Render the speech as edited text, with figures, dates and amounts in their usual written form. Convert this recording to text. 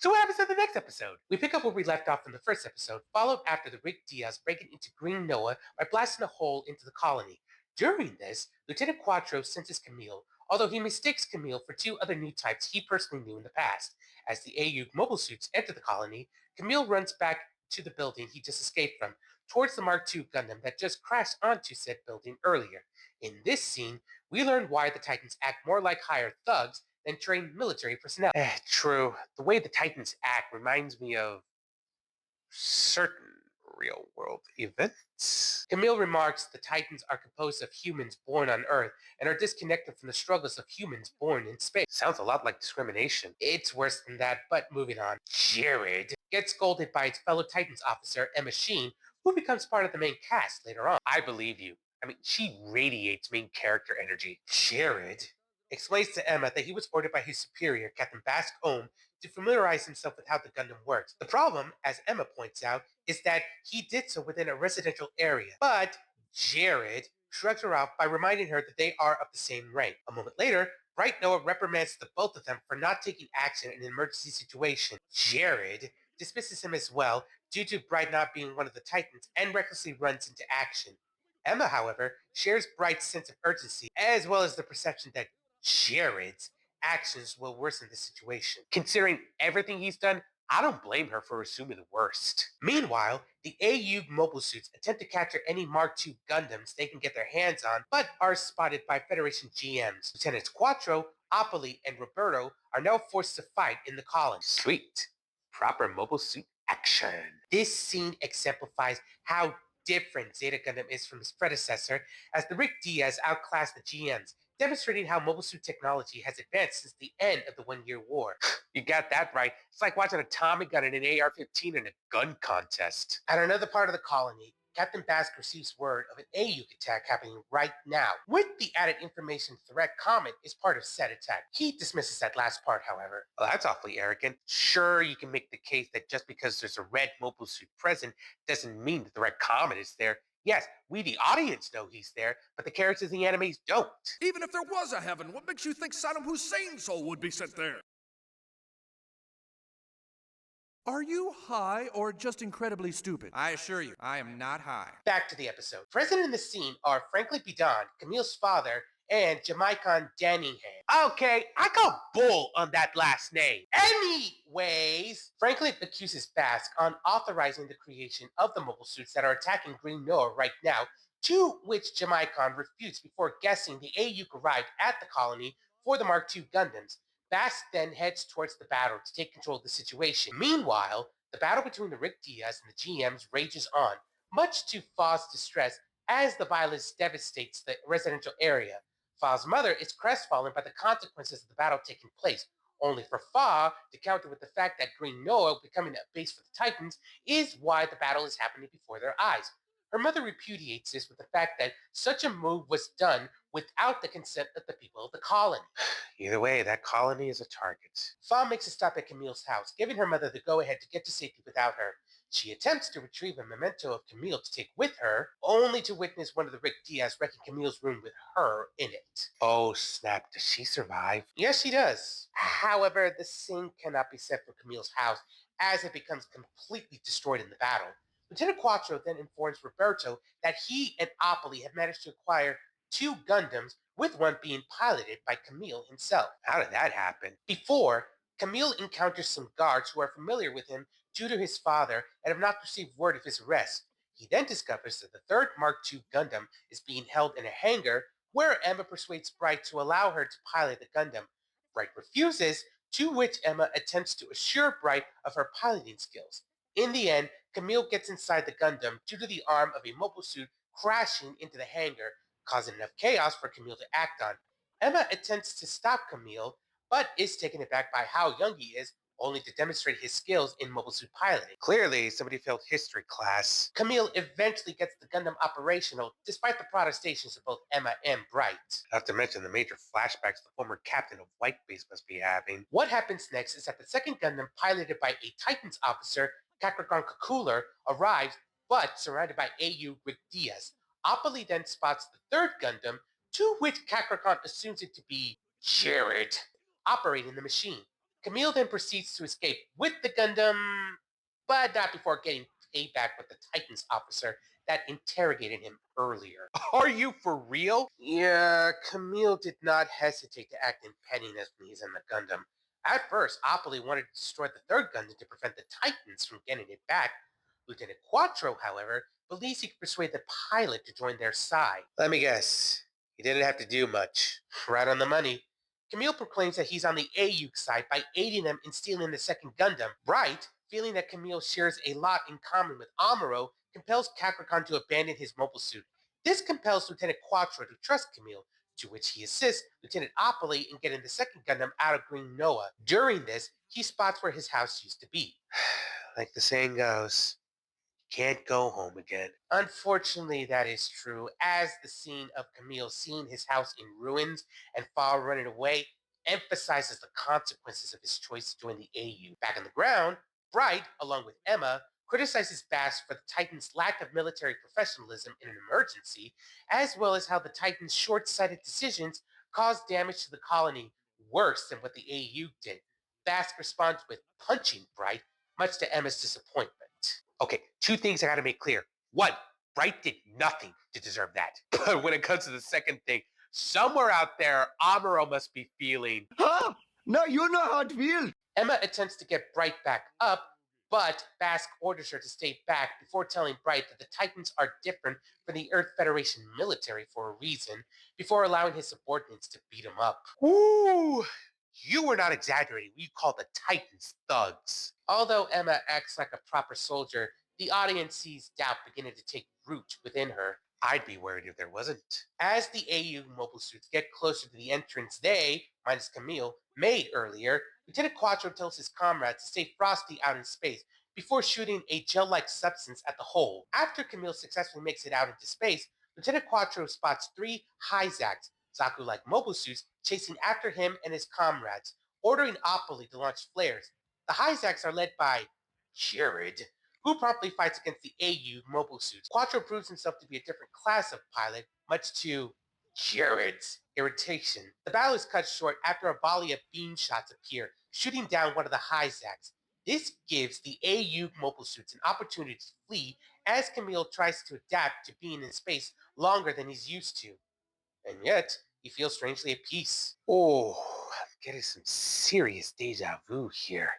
So what happens in the next episode? We pick up where we left off in the first episode, followed after the Rick Diaz breaking into Green Noah by blasting a hole into the colony. During this, Lieutenant Quattro senses Camille, although he mistakes Camille for two other new types he personally knew in the past. As the AU mobile suits enter the colony, Camille runs back to the building he just escaped from, towards the Mark II Gundam that just crashed onto said building earlier. In this scene, we learn why the Titans act more like hired thugs than trained military personnel. True. The way the Titans act reminds me of certain real world events. Camille remarks the Titans are composed of humans born on Earth and are disconnected from the struggles of humans born in space. Sounds a lot like discrimination. It's worse than that, but moving on. Jared gets scolded by his fellow Titans officer, Emma Sheen, who becomes part of the main cast later on. I believe you. I mean, she radiates main character energy. Jared explains to Emma that he was ordered by his superior, Captain Bask Ohm, to familiarize himself with how the Gundam works. The problem, as Emma points out, is that he did so within a residential area. But Jared shrugs her off by reminding her that they are of the same rank. A moment later, Bright Noah reprimands the both of them for not taking action in an emergency situation. Jared dismisses him as well due to Bright not being one of the Titans and recklessly runs into action. Emma, however, shares Bright's sense of urgency as well as the perception that Jared's actions will worsen the situation. Considering everything he's done, I don't blame her for assuming the worst. Meanwhile, the AU mobile suits attempt to capture any Mark II Gundams they can get their hands on, but are spotted by Federation GMs. Lieutenants Quattro, Opoli, and Roberto are now forced to fight in the colony. Sweet. Proper mobile suit action. This scene exemplifies how different Zeta Gundam is from his predecessor, as the Rick Diaz outclassed the GMs, demonstrating how mobile suit technology has advanced since the end of the 1-year war. You got that right. It's like watching a Tommy gun and an AR-15 in a gun contest. At another part of the colony, Captain Bask receives word of an AU attack happening right now. With the added information, Threat Comet is part of said attack. He dismisses that last part, however. Well, that's awfully arrogant. Sure, you can make the case that just because there's a red mobile suit present doesn't mean that the Red Comet is there. Yes, we the audience know he's there, but the characters in the animes don't. Even if there was a heaven, what makes you think Saddam Hussein's soul would be sent there? Are you high or just incredibly stupid? I assure you, I am not high. Back to the episode. Present in the scene are Frankly Bidon, Camille's father, and Jamaican Danningham. Okay, I call bull on that last name. Anyways, Franklin accuses Bask on authorizing the creation of the mobile suits that are attacking Green Noah right now, to which Jamaican refutes before guessing the AU arrived at the colony for the Mark II Gundams. Bask then heads towards the battle to take control of the situation. Meanwhile, the battle between the Rick Diaz and the GMs rages on, much to Fa's distress as the violence devastates the residential area. Fa's mother is crestfallen by the consequences of the battle taking place, only for Fa to counter with the fact that Green Noah becoming a base for the Titans is why the battle is happening before their eyes. Her mother repudiates this with the fact that such a move was done without the consent of the people of the colony. Either way, that colony is a target. Fa makes a stop at Camille's house, giving her mother the go-ahead to get to safety without her. She attempts to retrieve a memento of Camille to take with her, only to witness one of the Rick Diaz wrecking Camille's room with her in it. Oh snap, does she survive? Yes, she does. However, the same cannot be said for Camille's house, as it becomes completely destroyed in the battle. Lieutenant Quattro then informs Roberto that he and Opoli have managed to acquire 2 Gundams, with one being piloted by Camille himself. How did that happen? Before, Camille encounters some guards who are familiar with him due to his father and have not received word of his arrest. He then discovers that the third Mark II Gundam is being held in a hangar, where Emma persuades Bright to allow her to pilot the Gundam. Bright refuses, to which Emma attempts to assure Bright of her piloting skills. In the end, Camille gets inside the Gundam due to the arm of a mobile suit crashing into the hangar, causing enough chaos for Camille to act on. Emma attempts to stop Camille, but is taken aback by how young he is, only to demonstrate his skills in mobile suit piloting. Clearly, somebody failed history class. Camille eventually gets the Gundam operational, despite the protestations of both Emma and Bright. Not to mention the major flashbacks the former captain of Whitebase must be having. What happens next is that the second Gundam, piloted by a Titans officer, Kakragon Kakuler, arrives, but surrounded by AU Rick Diaz. Opoli then spots the third Gundam, to which Kakragon assumes it to be Jared, operating the machine. Camille then proceeds to escape with the Gundam, but not before getting payback with the Titans officer that interrogated him earlier. Are you for real? Yeah, Camille did not hesitate to act in pettiness when he's in the Gundam. At first, Opoly wanted to destroy the third Gundam to prevent the Titans from getting it back. Lieutenant Quattro, however, believes he could persuade the pilot to join their side. Let me guess. He didn't have to do much. Right on the money. Camille proclaims that he's on the AU side by aiding them in stealing the second Gundam. Bright, feeling that Camille shares a lot in common with Amuro, compels Capricorn to abandon his mobile suit. This compels Lieutenant Quattro to trust Camille, to which he assists Lieutenant Opoly in getting the second Gundam out of Green Noah. During this, he spots where his house used to be. Like the saying goes, can't go home again. Unfortunately, that is true, as the scene of Camille seeing his house in ruins and Fall running away emphasizes the consequences of his choice to join the AU. Back on the ground, Bright, along with Emma, criticizes Bast for the Titans' lack of military professionalism in an emergency, as well as how the Titans' short-sighted decisions caused damage to the colony worse than what the AU did. Bast responds with punching Bright, much to Emma's disappointment. Okay, two things I gotta make clear. One, Bright did nothing to deserve that. But when it comes to the second thing, somewhere out there, Amuro must be feeling. Huh? Now you know how it feels. Emma attempts to get Bright back up, but Bask orders her to stay back before telling Bright that the Titans are different from the Earth Federation military for a reason, before allowing his subordinates to beat him up. Ooh, you were not exaggerating when you called the Titans thugs. Although Emma acts like a proper soldier, the audience sees doubt beginning to take root within her. I'd be worried if there wasn't. As the AU mobile suits get closer to the entrance they, minus Camille, made earlier, Lieutenant Quattro tells his comrades to stay frosty out in space before shooting a gel-like substance at the hole. After Camille successfully makes it out into space, Lieutenant Quattro spots three Hyzacs, Zaku-like mobile suits, chasing after him and his comrades, ordering Opoly to launch flares. The Hyzacs are led by Jared, who promptly fights against the AU mobile suits. Quattro proves himself to be a different class of pilot, much to Jared's irritation. The battle is cut short after a volley of beam shots appear, shooting down one of the Hyzacs. This gives the AU mobile suits an opportunity to flee as Camille tries to adapt to being in space longer than he's used to. And yet, he feels strangely at peace. Oh, I'm getting some serious deja vu here.